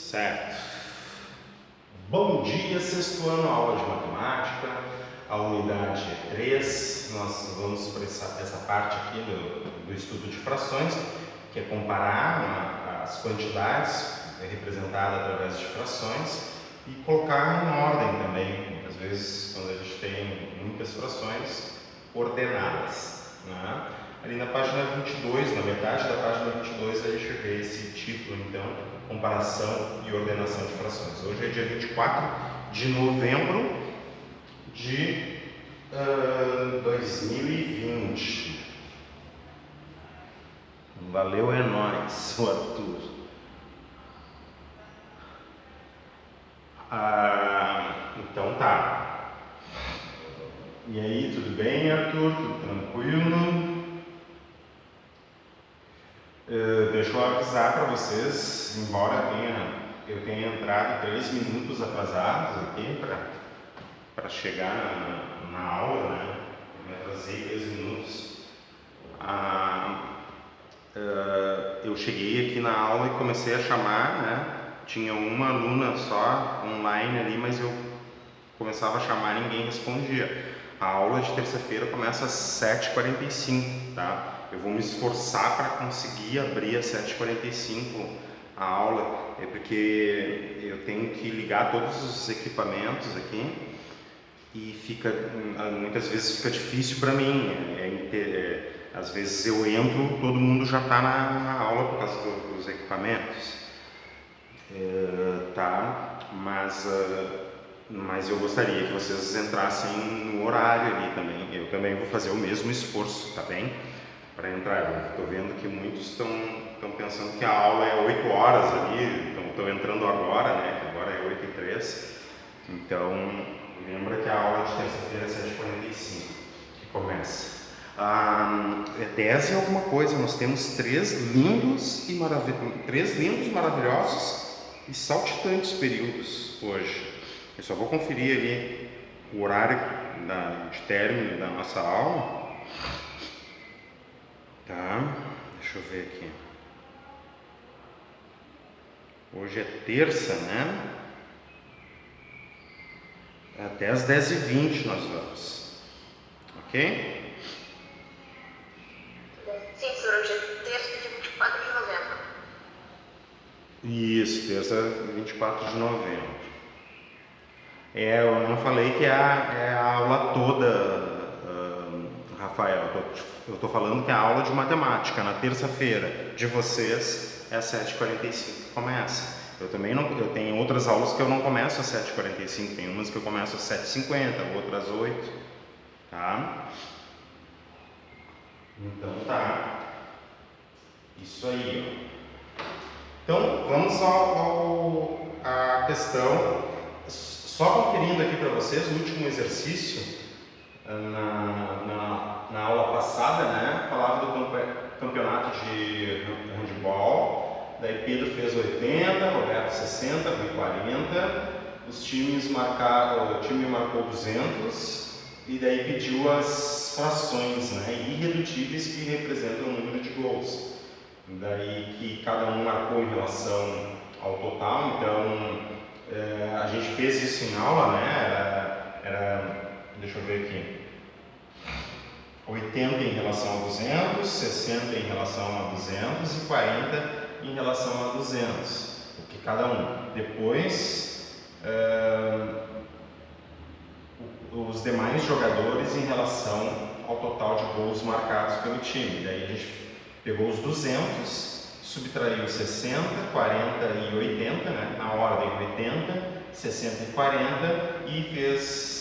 Certo. Bom dia, sexto ano, aula de matemática, a unidade 3. Nós vamos para essa parte aqui do estudo de frações, que é comparar as quantidades representadas através de frações e colocar em ordem também. Às vezes, quando a gente tem muitas frações ordenadas, né? Ali na página 22, na metade da página 22, a gente vê esse título, então, comparação e ordenação de frações. Hoje é dia 24 de novembro de 2020. Valeu, é nóis, o Arthur. Então tá. E aí, tudo bem, Arthur? Tudo tranquilo? Deixa eu avisar para vocês, embora eu tenha entrado 3 minutos atrasados aqui para chegar na aula, né? Eu me atrasei 3 minutos. Eu cheguei aqui na aula e comecei a chamar, né? Tinha uma aluna só online ali, mas eu começava a chamar e ninguém respondia. A aula de terça-feira começa às 7h45, tá? Eu vou me esforçar para conseguir abrir às 7h45 a aula, porque eu tenho que ligar todos os equipamentos aqui e muitas vezes fica difícil para mim. Às vezes eu entro, todo mundo já está na aula por causa dos equipamentos, tá? Mas eu gostaria que vocês entrassem no horário ali também. Eu também vou fazer o mesmo esforço, tá bem? Para entrar. Eu estou vendo que muitos estão pensando que a aula é 8 horas ali, estão entrando agora, né? Que agora é 8h03. Então, lembra que a aula de terça-feira é 7h45 que começa. É 10 e alguma coisa. Nós temos três lindos, maravilhosos e saltitantes períodos hoje. Eu só vou conferir ali o horário de término da nossa aula. Tá, deixa eu ver aqui. Hoje é terça, né? Até às 10h20 nós vamos. Ok? Sim, senhor, hoje é terça, dia 24 de novembro. Isso, terça, 24 de novembro. Eu não falei que é a aula toda, Rafael. Eu estou falando que é a aula de matemática na terça-feira de vocês é às 7h45 que começa. Eu tenho outras aulas que eu não começo às 7h45, tem umas que eu começo às 7h50, outras às 8h, tá? Então tá. Isso aí, ó. Então vamos à questão. Só conferindo aqui para vocês o último exercício na aula passada, né? Falava do campeonato de handball. Daí Pedro fez 80, Roberto 60, Rui 40. O time marcou 200 e daí pediu as frações, né? Irredutíveis que representam o número de gols. Daí que cada um marcou em relação ao total. Então a gente fez isso em aula, né? Deixa eu ver aqui. 80 em relação a 200, 60 em relação a 200 e 40 em relação a 200, porque cada um. Depois, os demais jogadores em relação ao total de gols marcados pelo time. Daí a gente pegou os 200, subtraiu 60, 40 e 80, né? Na ordem 80, 60 e 40 e fez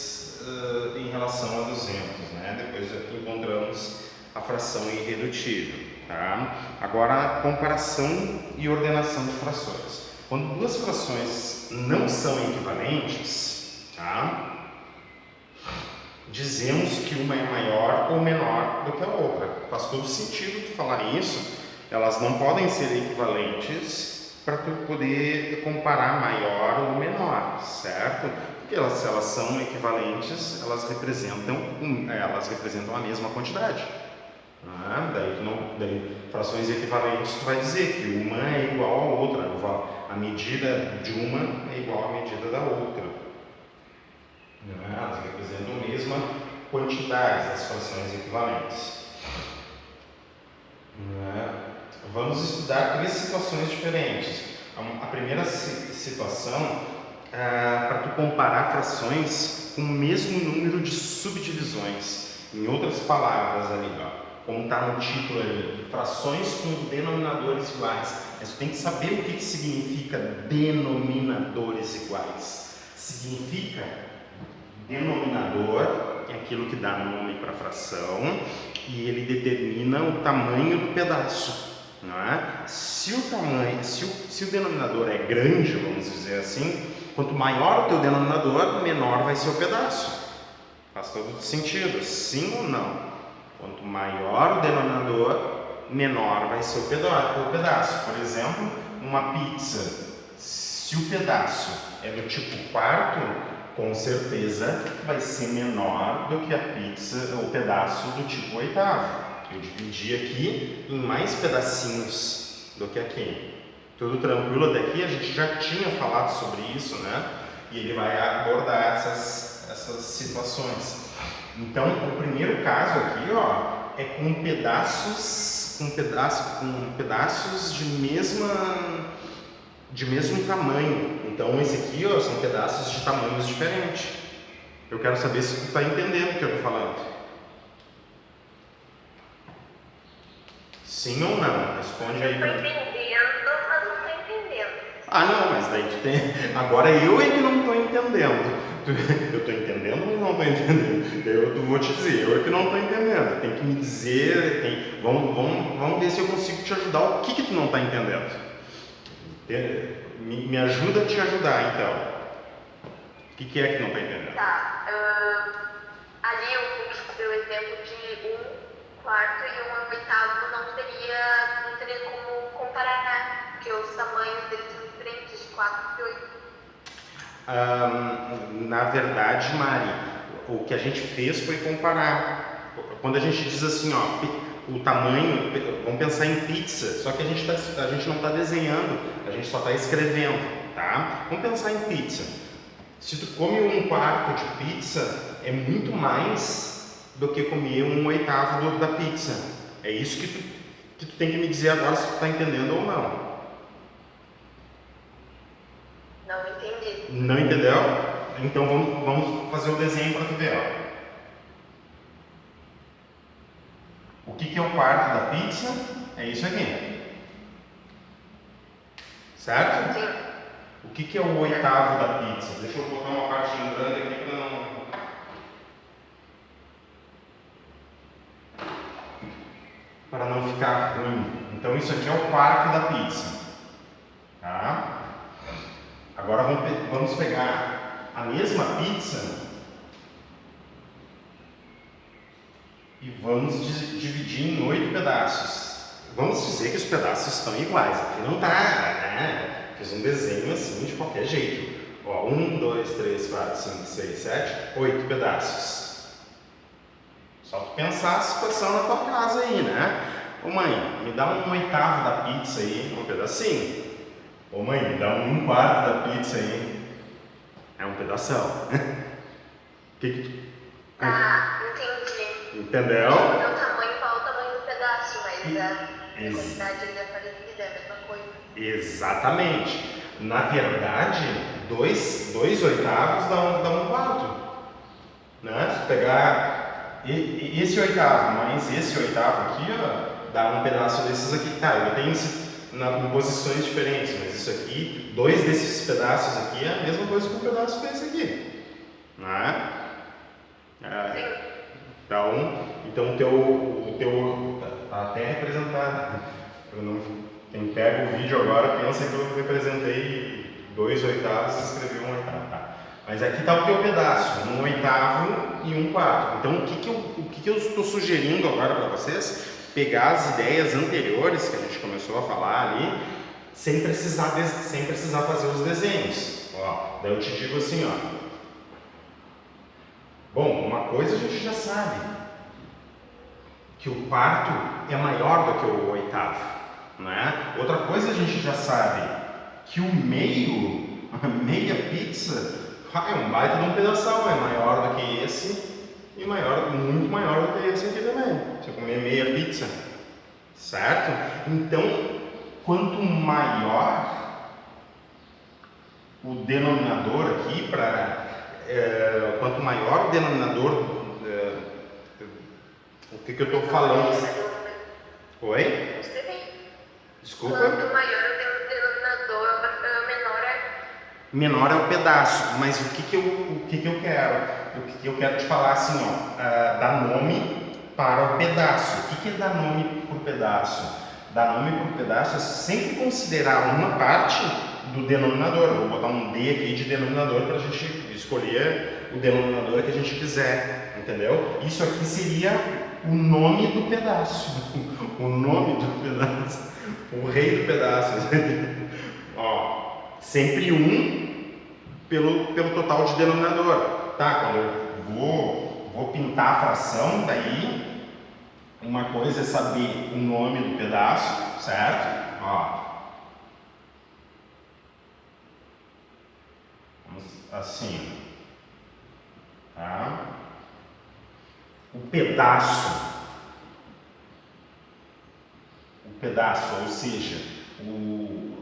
em relação a 200, né? Depois encontramos a fração irredutível, tá? Agora, comparação e ordenação de frações. Quando duas frações não são equivalentes, tá? Dizemos que uma é maior ou menor do que a outra. Faz todo sentido tu falar isso. Elas não podem ser equivalentes para tu poder comparar maior ou menor, certo? Porque se elas são equivalentes, elas representam a mesma quantidade, Daí, frações equivalentes, tu vai dizer que uma é igual a outra, a medida de uma é igual à medida da outra. Elas representam a mesma quantidade das frações equivalentes. Vamos estudar 3 situações diferentes. A primeira situação é para tu comparar frações com o mesmo número de subdivisões. Em outras palavras ali, como está no título ali, frações com denominadores iguais. Mas tu tem que saber o que significa denominadores iguais. Significa denominador é aquilo que dá nome para a fração e ele determina o tamanho do pedaço. Não é? Se o denominador é grande, vamos dizer assim, quanto maior o teu denominador, menor vai ser o pedaço. Faz todo sentido, sim ou não? Quanto maior o denominador, menor vai ser o pedaço. Por exemplo, uma pizza, se o pedaço é do tipo quarto, com certeza vai ser menor do que a pizza, o pedaço do tipo oitavo. Eu dividi aqui em mais pedacinhos do que aqui. Tudo tranquilo até aqui? A gente já tinha falado sobre isso, né? E ele vai abordar essas situações. Então, o primeiro caso aqui, é com pedaços de mesmo tamanho. Então, esse aqui, são pedaços de tamanhos diferentes. Eu quero saber se tu está entendendo o que eu estou falando. Sim ou não? Responde aí. Estou entendendo, mas não estou entendendo. Não, mas daí tu tem... Agora eu é que não estou entendendo. Eu estou entendendo, mas não estou entendendo. Eu vou te dizer, eu é que não estou entendendo. Tem que me dizer, vamos ver se eu consigo te ajudar. O que tu não está entendendo? Me ajuda a te ajudar, então. O que é que não está entendendo? Tá. Ali eu dei o exemplo de 1/4 e 1/8 não teria como comparar, né? Porque os tamanhos deles são diferentes, de 4 e 8. Na verdade, Mari, o que a gente fez foi comparar. Quando a gente diz assim, o tamanho, vamos pensar em pizza, só que a gente não está desenhando, a gente só está escrevendo, tá? Vamos pensar em pizza. Se tu come 1/4 de pizza, é muito mais do que comer 1/8 da pizza. É isso que tu tem que me dizer agora se tu está entendendo ou não. Não entendi. Não entendeu? Então vamos fazer o desenho para tu ver. O que é o quarto da pizza? É isso aqui. Certo? Sim. O que é o oitavo da pizza? Deixa eu botar uma parte grande aqui para não ficar ruim. Então isso aqui é o quarto da pizza. Tá? Agora vamos pegar a mesma pizza e vamos dividir em 8 pedaços. Vamos dizer que os pedaços estão iguais. Aqui não está, né? Fiz um desenho assim de qualquer jeito. 1, 2, 3, 4, 5, 6, 7, 8 pedaços. Só tu pensar a situação na tua casa aí, né? Ô mãe, me dá 1/8 da pizza aí, um pedacinho. Ô mãe, me dá 1/4 da pizza aí. É um pedação. Entendi. Entendeu? O meu tamanho qual é o tamanho do pedaço, mas a quantidade é parecida, é a mesma coisa. Exatamente. Na verdade, 2/8 dá 1/4. Né? Se pegar esse oitavo mais esse oitavo aqui, dá um pedaço desses aqui. Tá, eu tenho em posições diferentes, mas isso aqui, 2 desses pedaços aqui é a mesma coisa que um pedaço desse aqui. Né? Então o teu tá até representado. Quem pega o vídeo agora pensa que eu representei 2/8 e escrevi 1/8. Tá? Mas aqui está o teu pedaço, 1/8 e 1/4. Então o que eu estou sugerindo agora para vocês? Pegar as ideias anteriores que a gente começou a falar ali, sem precisar fazer os desenhos. Daí eu te digo assim, Bom, uma coisa a gente já sabe. que o quarto é maior do que o oitavo, né? Outra coisa a gente já sabe, que o meio, a meia pizza, é um baita de um pedação, é maior do que esse e muito maior do que esse aqui também. Você comer meia pizza, certo? Então, quanto maior o denominador aqui, quanto maior o denominador, o que eu estou falando? Oi? Desculpa. Quanto maior o denominador, menor é o pedaço, mas o que eu quero? O que eu quero te falar assim, ó, dar nome para o pedaço. O que é dar nome por pedaço? Dar nome por pedaço é sempre considerar uma parte do denominador. Eu vou botar um D aqui de denominador para a gente escolher o denominador que a gente quiser, entendeu? Isso aqui seria o nome do pedaço. O nome do pedaço. O rei do pedaço. Ó, sempre pelo total de denominador. Tá, quando eu vou pintar a fração, daí uma coisa é saber o nome do pedaço, certo? Ó, vamos assim, tá? O pedaço, ou seja,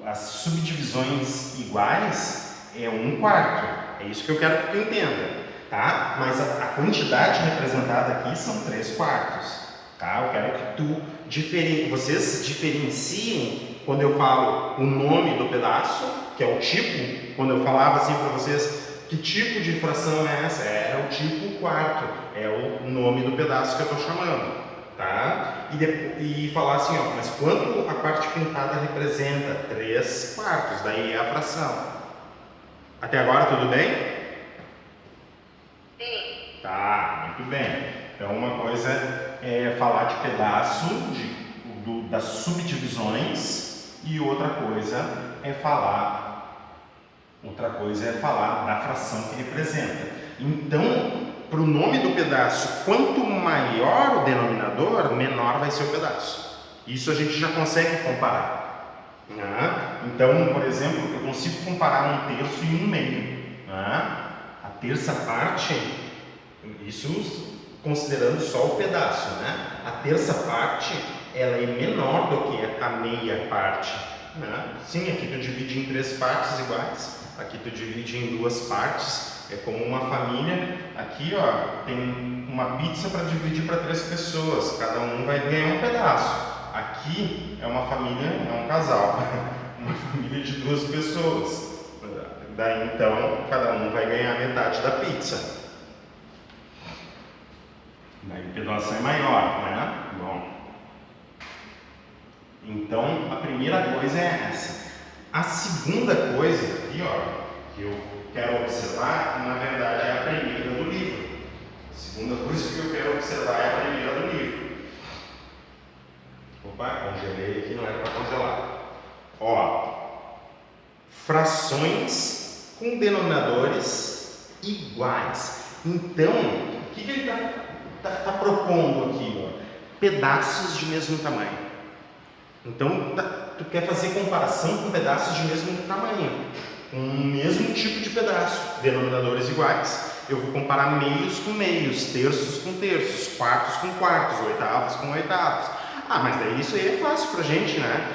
as subdivisões iguais é 1/4. É isso que eu quero que tu entenda, tá? Mas a quantidade representada aqui são 3/4, tá? Eu quero que vocês diferenciem quando eu falo o nome do pedaço, que é o tipo. Quando eu falava assim para vocês, que tipo de fração é essa? É o tipo quarto, é o nome do pedaço que eu estou chamando. Tá? E falar assim, ó, mas quanto a parte pintada representa? 3/4, daí é a fração. Até agora tudo bem? Sim. Tá, muito bem. Então uma coisa é falar de pedaço, das subdivisões, e outra coisa é falar da fração que representa. Então, para o nome do pedaço, quanto maior o denominador, menor vai ser o pedaço. Isso a gente já consegue comparar, né? Então, por exemplo, eu consigo comparar 1/3 e 1/2, né? A terça parte, isso considerando só o pedaço, né? A terça parte, ela é menor do que a meia parte, né? Sim, aqui tu divide em 3 partes iguais, aqui tu divide em 2 partes. É como uma família. Aqui, ó, tem uma pizza para dividir para 3 pessoas. Cada um vai ganhar um pedaço. Aqui é uma família, é um casal, uma família de 2 pessoas. Daí então, cada um vai ganhar metade da pizza. Daí o pedaço é maior, né? Bom. Então, a primeira coisa é essa. A segunda coisa aqui, ó, que eu quero observar, na verdade, é a primeira do livro. A segunda coisa que eu quero observar é a primeira do livro. Opa, congelei aqui, não era para congelar. Ó, frações com denominadores iguais. Então, o que ele está propondo aqui? Ó? Pedaços de mesmo tamanho. Então, tu quer fazer comparação com pedaços de mesmo tamanho, com o mesmo tipo de pedaço, denominadores iguais. Eu vou comparar meios com meios, terços com terços, quartos com quartos, oitavos com oitavos. Ah, mas daí isso aí é fácil pra gente, né?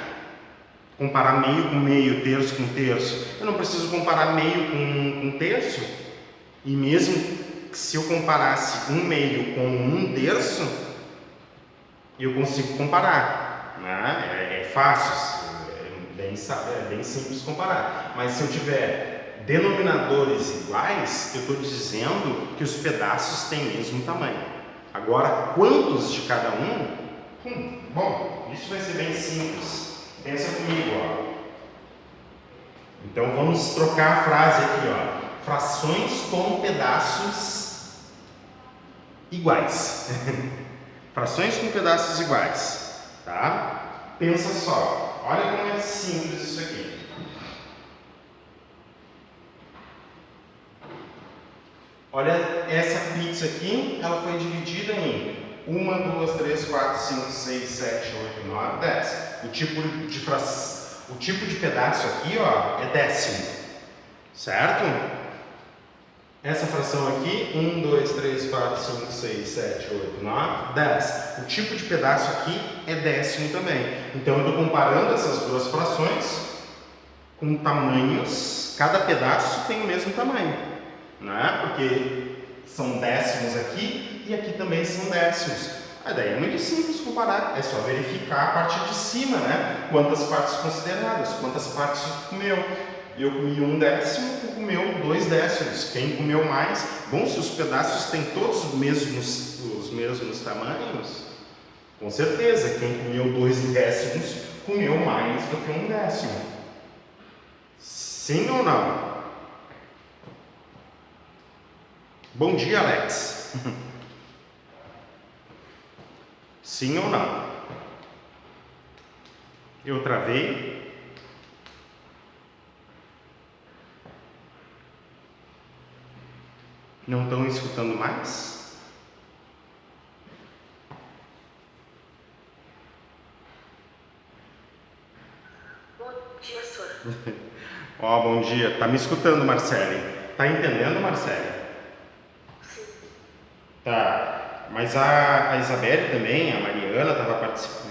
Comparar meio com meio, terço com terço. Eu não preciso comparar meio com terço. E mesmo se eu comparasse 1/2 com 1/3, eu consigo comparar, né? É fácil, é bem simples comparar. Mas se eu tiver denominadores iguais, eu estou dizendo que os pedaços têm o mesmo tamanho. Agora, quantos de cada um? Bom, isso vai ser bem simples. Pensa comigo, ó. Então vamos trocar a frase aqui, ó. Frações com pedaços iguais. Frações com pedaços iguais, tá? Pensa só, olha como é simples isso aqui. Olha essa pizza aqui, ela foi dividida em 1, 2, 3, 4, 5, 6, 7, 8, 9, 10. O tipo de pedaço aqui, ó, é décimo, certo? Essa fração aqui, 1, 2, 3, 4, 5, 6, 7, 8, 9, 10. O tipo de pedaço aqui é décimo também. Então eu estou comparando essas duas frações com tamanhos, cada pedaço tem o mesmo tamanho, né? Porque são décimos aqui e aqui também são décimos. Aí daí é muito simples comparar, é só verificar a parte de cima, né? Quantas partes consideradas, quantas partes comeu. Eu comi 1 décimo, tu comeu 2 décimos. Quem comeu mais? Bom, se os pedaços têm todos os mesmos tamanhos, com certeza, quem comeu 2 décimos comeu mais do que 1 décimo. Sim ou não? Bom dia, Alex. Sim ou não? Eu travei? Não estão escutando mais? Bom dia, senhor. Ó, bom dia. Tá me escutando, Marcele? Tá entendendo, Marcele? Sim. Tá. Mas a Isabelle também, a Mariana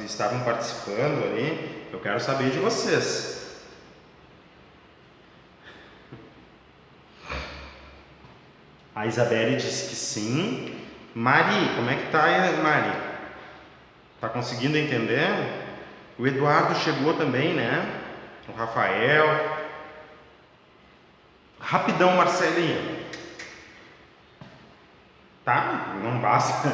estavam participando ali. Eu quero saber de vocês. A Isabelle disse que sim. Mari, como é que tá, Mari? Tá conseguindo entender? O Eduardo chegou também, né? O Rafael. Rapidão, Marcelinho. Tá? Não basta.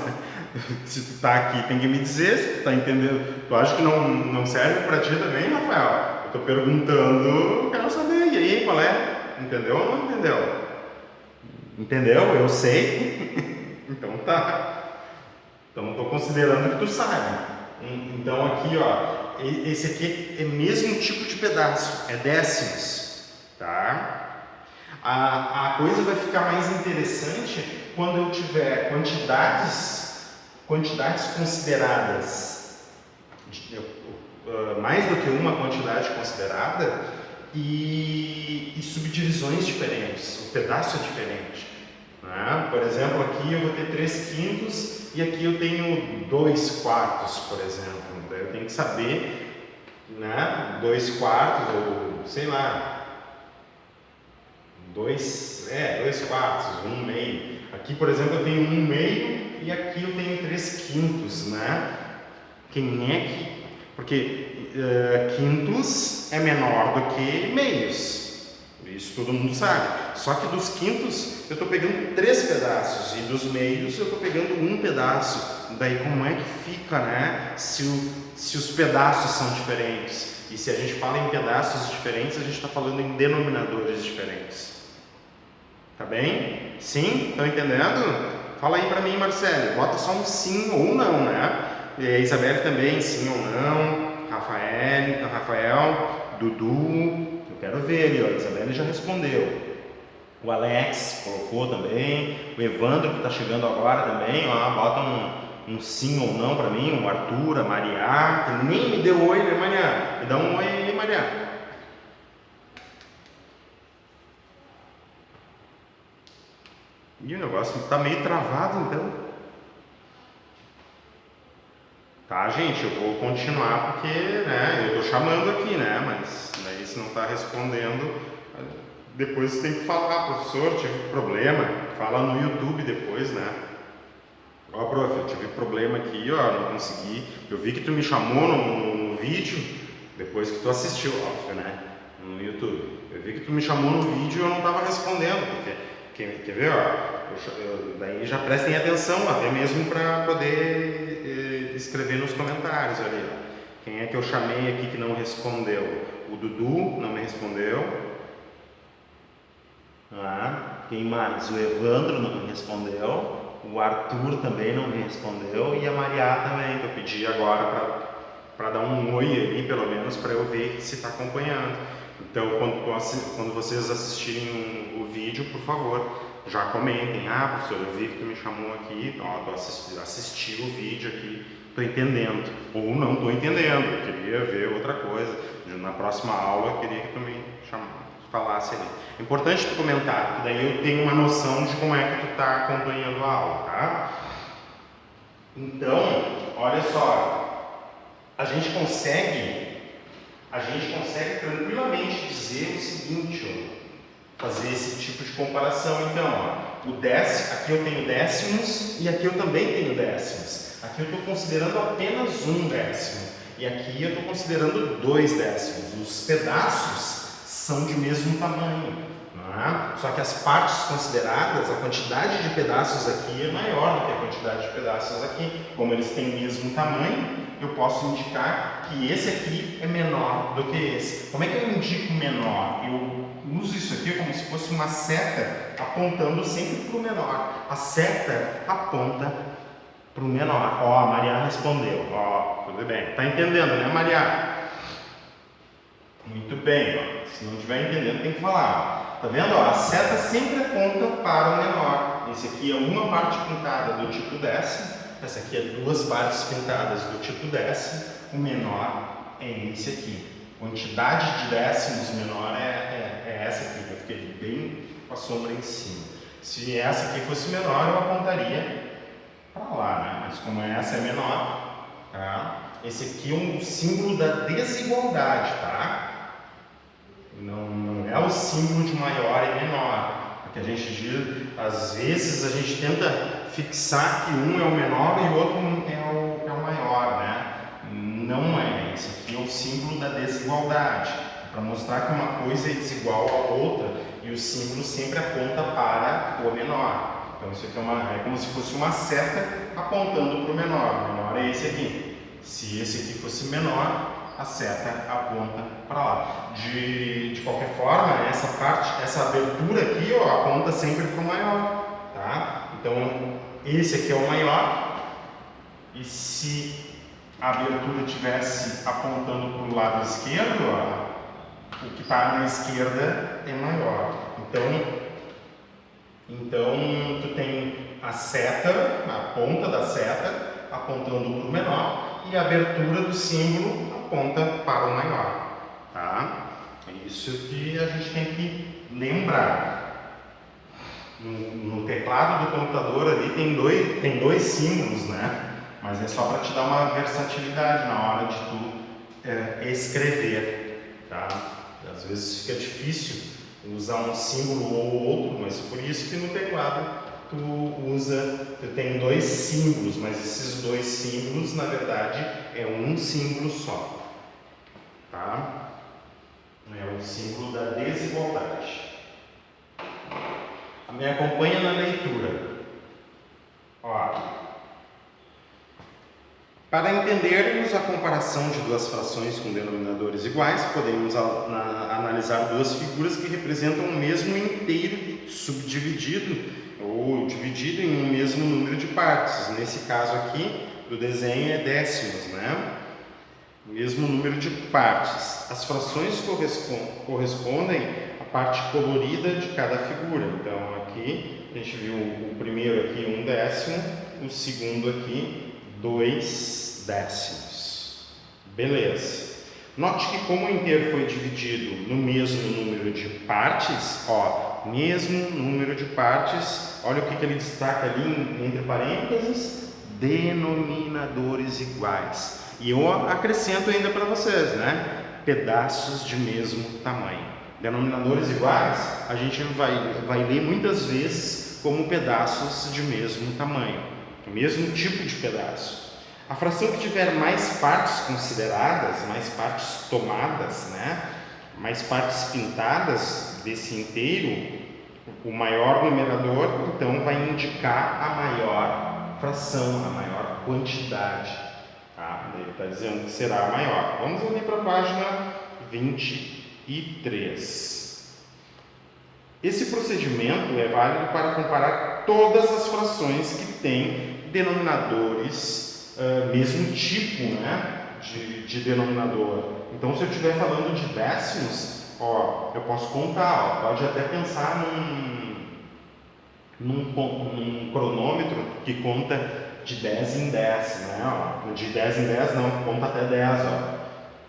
Se tu tá aqui, tem que me dizer se tu tá entendendo. Tu acha que não serve pra ti também, Rafael? Eu tô perguntando, quero saber. E aí, qual é? Entendeu ou não entendeu? Entendeu? Eu sei. Então tá. Então estou considerando que tu sabe. Então aqui, ó, esse aqui é o mesmo tipo de pedaço, é décimos, tá? A coisa vai ficar mais interessante quando eu tiver quantidades consideradas, mais do que uma quantidade considerada e subdivisões diferentes, o pedaço é diferente. Né? Por exemplo, aqui eu vou ter 3/5 e aqui eu tenho 2/4, por exemplo. Daí eu tenho que saber, né? 2/4 ou sei lá, 2/4, 1/2. Aqui, por exemplo, eu tenho 1/2 e aqui eu tenho 3/5, né? Quem é que... Porque quintos é menor do que meios. Isso todo mundo sabe. Só que dos quintos eu estou pegando 3 pedaços e dos meios eu estou pegando 1 pedaço. Daí como é que fica, né? Se os pedaços são diferentes. E se a gente fala em pedaços diferentes, a gente está falando em denominadores diferentes. Tá bem? Sim? Estão entendendo? Fala aí para mim, Marcelo. Bota só um sim ou um não, né? E a Isabelle também, sim ou não. Rafael, Dudu. Eu quero ver ali, ó. A Isabelle já respondeu. O Alex colocou também. O Evandro, que está chegando agora também, ó. Bota um sim ou não para mim. O Arthur, a Maria, que nem me deu oi, né, Maria? Me dá um oi aí, Maria. E o negócio está meio travado, então. Tá, gente, eu vou continuar porque, né, eu tô chamando aqui, né, mas daí se não tá respondendo, depois você tem que falar, professor, tive problema, fala no YouTube depois, né. Ó, prof, eu tive problema aqui, ó, não consegui, eu vi que tu me chamou no vídeo, depois que tu assistiu, óbvio, né, no YouTube, eu vi que tu me chamou no vídeo e eu não tava respondendo, porque, quer ver, ó, daí já prestem atenção, até mesmo para poder escrever nos comentários ali, ó. Quem é que eu chamei aqui que não respondeu? O Dudu não me respondeu. Quem mais? O Evandro não me respondeu. O Arthur também não me respondeu. E a Maria também, que eu pedi agora para dar um oi ali, pelo menos, para eu ver se está acompanhando. Então, quando vocês assistirem o vídeo, por favor, já comentem, professor, eu vi que tu me chamou aqui, ó, assisti o vídeo aqui, estou entendendo, ou não estou entendendo, eu queria ver outra coisa, na próxima aula eu queria que tu me falasse ali. É importante tu comentar, porque daí eu tenho uma noção de como é que tu está acompanhando a aula, tá? Então, olha só, a gente consegue tranquilamente dizer o seguinte, ó, fazer esse tipo de comparação. Então, ó, aqui eu tenho décimos e aqui eu também tenho décimos. Aqui eu estou considerando apenas um décimo e aqui eu estou considerando 2 décimos. Os pedaços são de mesmo tamanho, não é? Só que as partes consideradas, a quantidade de pedaços aqui é maior do que a quantidade de pedaços aqui. Como eles têm o mesmo tamanho, eu posso indicar que esse aqui é menor do que esse. Como é que eu indico menor? Eu uso isso aqui como se fosse uma seta apontando sempre para o menor. A seta aponta para o menor. Ó, a Maria respondeu. Ó, tudo bem. Tá entendendo, né, Maria? Muito bem, ó. Se não estiver entendendo, tem que falar. Tá vendo? Ó, a seta sempre aponta para o menor. Esse aqui é uma parte pintada do tipo décimo. Essa aqui é 2 partes pintadas do tipo décimo. O menor é esse aqui. Quantidade de décimos menor é essa aqui. Eu fiquei bem com a sombra em cima. Se essa aqui fosse menor, eu apontaria para lá, né? Mas como essa é menor, tá? Esse aqui é um símbolo da desigualdade, tá? Não é o símbolo de maior e menor. Porque a gente diz, às vezes a gente tenta fixar que um é o menor e o outro é o maior, né? Não é. Esse aqui é o símbolo da desigualdade. Para mostrar que uma coisa é desigual à outra e o símbolo sempre aponta para o menor. Então isso aqui é como se fosse uma seta apontando para o menor. O menor é esse aqui. Se esse aqui fosse menor, a seta aponta para lá. De qualquer forma, essa abertura aqui, ó, aponta sempre para o maior, tá? Então, esse aqui é o maior, e se a abertura estivesse apontando para o lado esquerdo, ó, o que está na esquerda é maior. Então, tu tem a seta, a ponta da seta, apontando para o menor, e a abertura do símbolo aponta para o maior, tá? É isso que a gente tem que lembrar. No teclado do computador ali tem dois símbolos, né? Mas é só para te dar uma versatilidade na hora de tu escrever, tá? Às vezes fica difícil usar um símbolo ou outro, mas por isso que no teclado tu tem 2 símbolos, mas esses 2 símbolos, na verdade, é um símbolo só, tá? É o símbolo da desigualdade. Me acompanha na leitura. Ó. Para entendermos a comparação de 2 frações com denominadores iguais, podemos analisar 2 figuras que representam o mesmo inteiro subdividido ou dividido em um mesmo número de partes. Nesse caso aqui, do desenho é décimos, né? O mesmo número de partes. As frações correspondem à parte colorida de cada figura. Então, aqui, a gente viu o primeiro aqui 1 décimo, o segundo aqui 2 décimos. Beleza. Note que como o inteiro foi dividido no mesmo número de partes, ó, mesmo número de partes, olha o que ele destaca ali entre parênteses, denominadores iguais. E eu acrescento ainda para vocês, né? Pedaços de mesmo tamanho. Denominadores iguais, a gente vai ler muitas vezes como pedaços de mesmo tamanho, o mesmo tipo de pedaço. A fração que tiver mais partes consideradas, mais partes tomadas, né? Mais partes pintadas desse inteiro, o maior numerador, então, vai indicar a maior fração, a maior quantidade. Tá? Ele está dizendo que será a maior. Vamos ali para a página 23. Esse procedimento é válido para comparar todas as frações que têm denominadores mesmo tipo, né, de denominador. Então, se eu estiver falando de décimos, ó, eu posso contar, ó, pode até pensar num cronômetro que conta de 10 em 10, né? Ó, de 10 em 10 não, conta até 10, ó.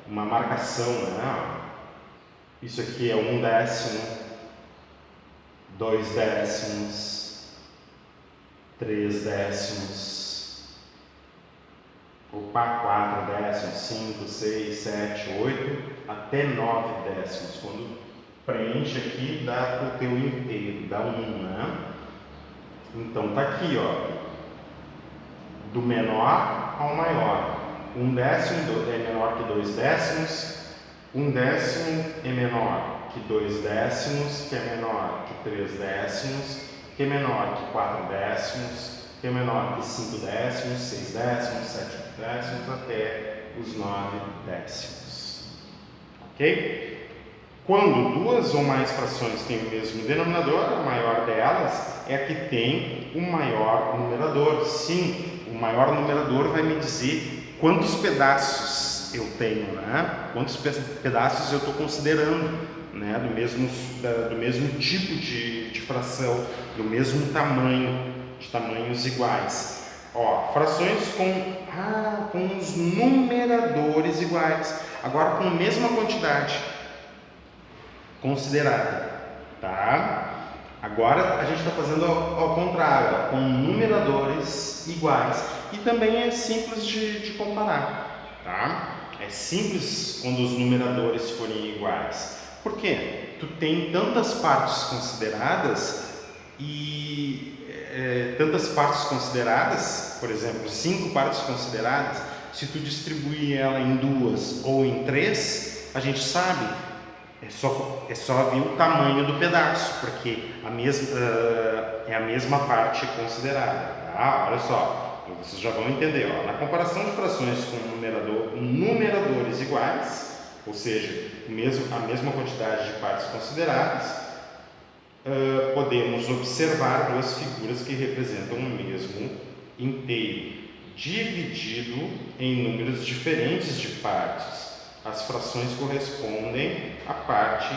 Uma marcação, né? Isso aqui é 1 décimo, 2 décimos, 3 décimos, opa, 4 décimos, 5, 6, 7, 8, até 9 décimos. Quando preenche aqui, dá o teu inteiro, dá 1, né? Então tá aqui, ó, do menor ao maior. 1 décimo é menor que 2 décimos, 1 décimo é menor que 2 décimos, que é menor que 3 décimos, que é menor que 4 décimos, que é menor que 5 décimos, 6 décimos, 7 décimos, até os 9 décimos. Ok? Quando duas ou mais frações têm o mesmo denominador, a maior delas é a que tem o maior numerador. Sim, o maior numerador vai me dizer quantos pedaços eu tenho, né? Quantos pedaços eu estou considerando, né? Do mesmo tipo de fração, do mesmo tamanho, de tamanhos iguais. Ó, frações com os numeradores iguais, agora com a mesma quantidade considerada, tá? Agora a gente está fazendo ao contrário, com numeradores iguais, e também é simples de comparar, tá? É simples quando os numeradores forem iguais. Por quê? Tu tem tantas partes consideradas por exemplo, 5 partes consideradas, se tu distribuir ela em 2 ou em 3, a gente sabe. É só ver o tamanho do pedaço, porque é a mesma parte considerada, tá? Olha só, então vocês já vão entender, ó. Na comparação de frações com numeradores iguais, ou seja, a mesma quantidade de partes consideradas, podemos observar duas figuras que representam o mesmo inteiro, dividido em números diferentes de partes. As frações correspondem à parte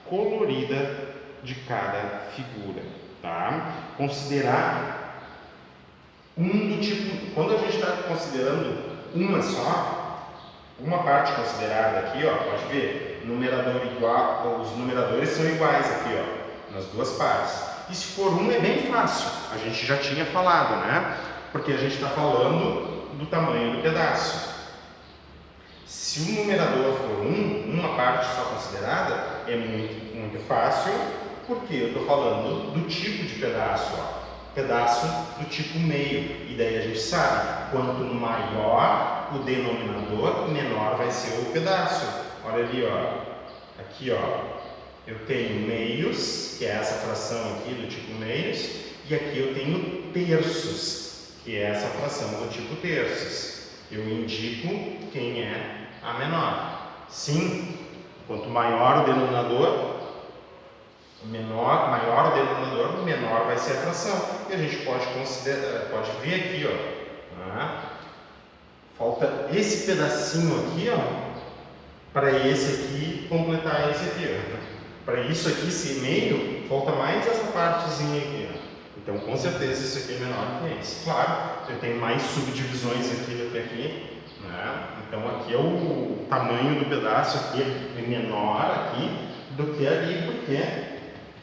colorida de cada figura, tá? Considerar do tipo, quando a gente está considerando uma parte considerada aqui, ó, pode ver, numerador igual, os numeradores são iguais aqui, ó, nas duas partes. E se for é bem fácil, a gente já tinha falado, né? Porque a gente está falando do tamanho do pedaço. Se o numerador for uma parte só considerada, é muito, muito fácil, porque eu estou falando do tipo de pedaço, ó. Pedaço do tipo meio. E daí a gente sabe, quanto maior o denominador, menor vai ser o pedaço. Olha ali, ó. Aqui, ó, eu tenho meios, que é essa fração aqui do tipo meios, e aqui eu tenho terços, que é essa fração do tipo terços. Eu indico quem é a menor. Sim, quanto maior o denominador, maior o denominador, menor vai ser a fração. E a gente pode ver aqui, ó, né? Falta esse pedacinho aqui, ó, para esse aqui completar esse aqui, ó. Para isso aqui ser meio, falta mais essa partezinha aqui, ó. Então, com certeza, isso aqui é menor que esse. Claro, eu tenho mais subdivisões aqui do que aqui, né? Então, aqui é o tamanho do pedaço, aqui é menor aqui do que ali, porque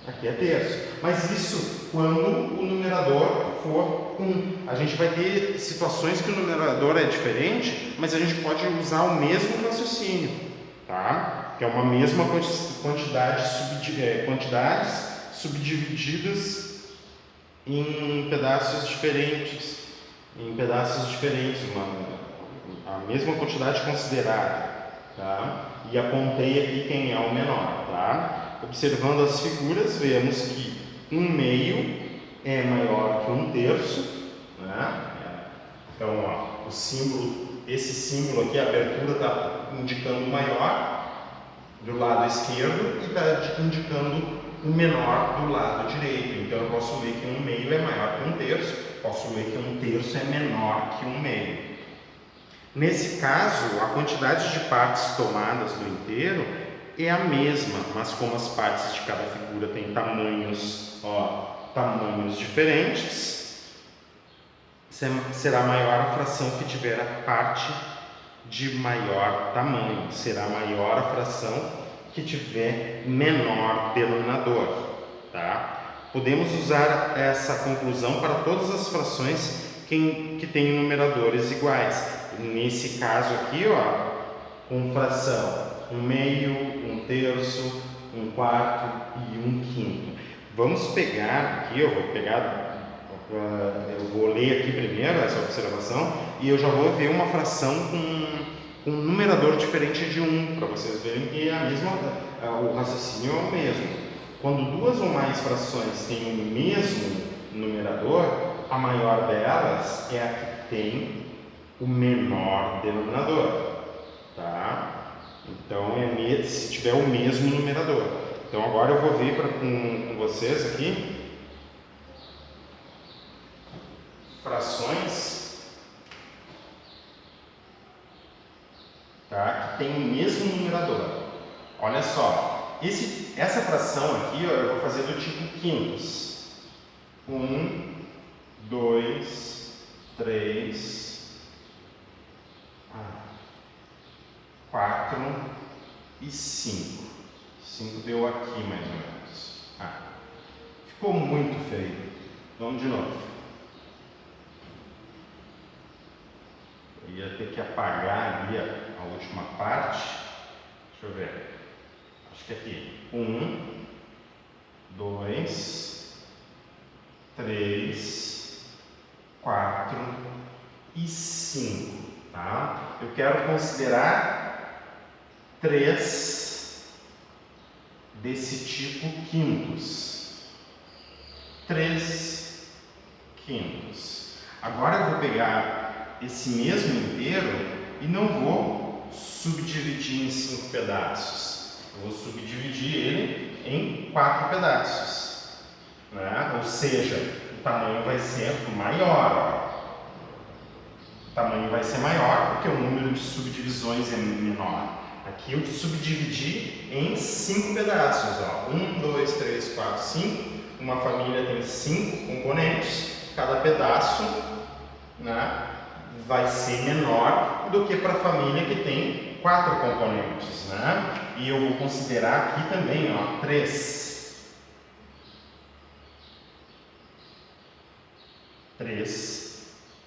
aqui é terço. Mas isso quando o numerador for 1. A gente vai ter situações que o numerador é diferente, mas a gente pode usar o mesmo raciocínio, tá? Que é uma mesma quantidades subdivididas em pedaços diferentes, a mesma quantidade considerada, tá? E apontei aqui quem é o menor, tá? Observando as figuras, vemos que 1/2 é maior que 1/3, né? Então, ó, esse símbolo aqui, a abertura está indicando o maior do lado esquerdo e está indicando o menor do lado direito. Então, eu posso ler que 1/2 é maior que 1/3, posso ler que 1/3 é menor que 1/2. Nesse caso, a quantidade de partes tomadas do inteiro é a mesma, mas como as partes de cada figura têm tamanhos, ó, tamanhos diferentes, será maior a fração que tiver a parte de maior tamanho, será maior a fração que tiver menor denominador, tá? Podemos usar essa conclusão para todas as frações que têm numeradores iguais. Nesse caso aqui, ó, com fração 1/2, 1/3, 1/4 e 1/5. Vamos pegar aqui, eu vou ler aqui primeiro essa observação e eu já vou ver uma fração com um numerador diferente de 1, para vocês verem que é a mesma, o raciocínio é o mesmo. Quando duas ou mais frações têm o mesmo numerador, a maior delas é a que tem o menor denominador, tá? Então, se tiver o mesmo numerador. Então, agora eu vou ver com vocês aqui frações, tá? Que tem o mesmo numerador. Olha só. Essa fração aqui, ó, eu vou fazer do tipo quintos. 1, 2, 3, 4 e 5. 5 deu aqui mais ou menos. Ficou muito feio. Vamos de novo. Eu ia ter que apagar ali a última parte. Deixa eu ver. Acho que aqui, 1, 2, 3, 4 e 5, tá? Eu quero considerar 3 desse tipo quintos. 3 quintos. Agora eu vou pegar esse mesmo inteiro e não vou subdividir em 5 pedaços. Eu vou subdividir ele em 4 pedaços, né? Ou seja, o tamanho vai ser maior. O tamanho vai ser maior porque o número de subdivisões é menor. Aqui eu subdividi em 5 pedaços. 1, 2, 3, 4, 5. Uma família tem 5 componentes. Cada pedaço, né, vai ser menor do que para a família que tem 4 componentes, né? E eu vou considerar aqui também, ó, 3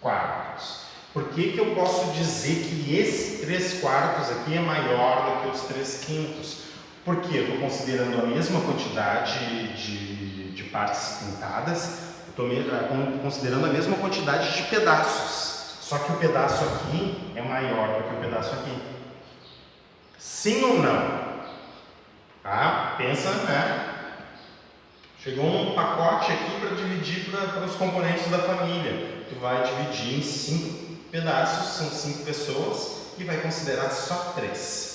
quartos. Por que eu posso dizer que esse 3 quartos aqui é maior do que os 3 quintos? Porque eu estou considerando a mesma quantidade de partes pintadas, estou considerando a mesma quantidade de pedaços. Só que o pedaço aqui é maior do que o pedaço aqui. Sim ou não? Tá? Pensa, né? Chegou um pacote aqui para dividir para os componentes da família. Tu vai dividir em 5 pedaços, são 5 pessoas, e vai considerar só 3.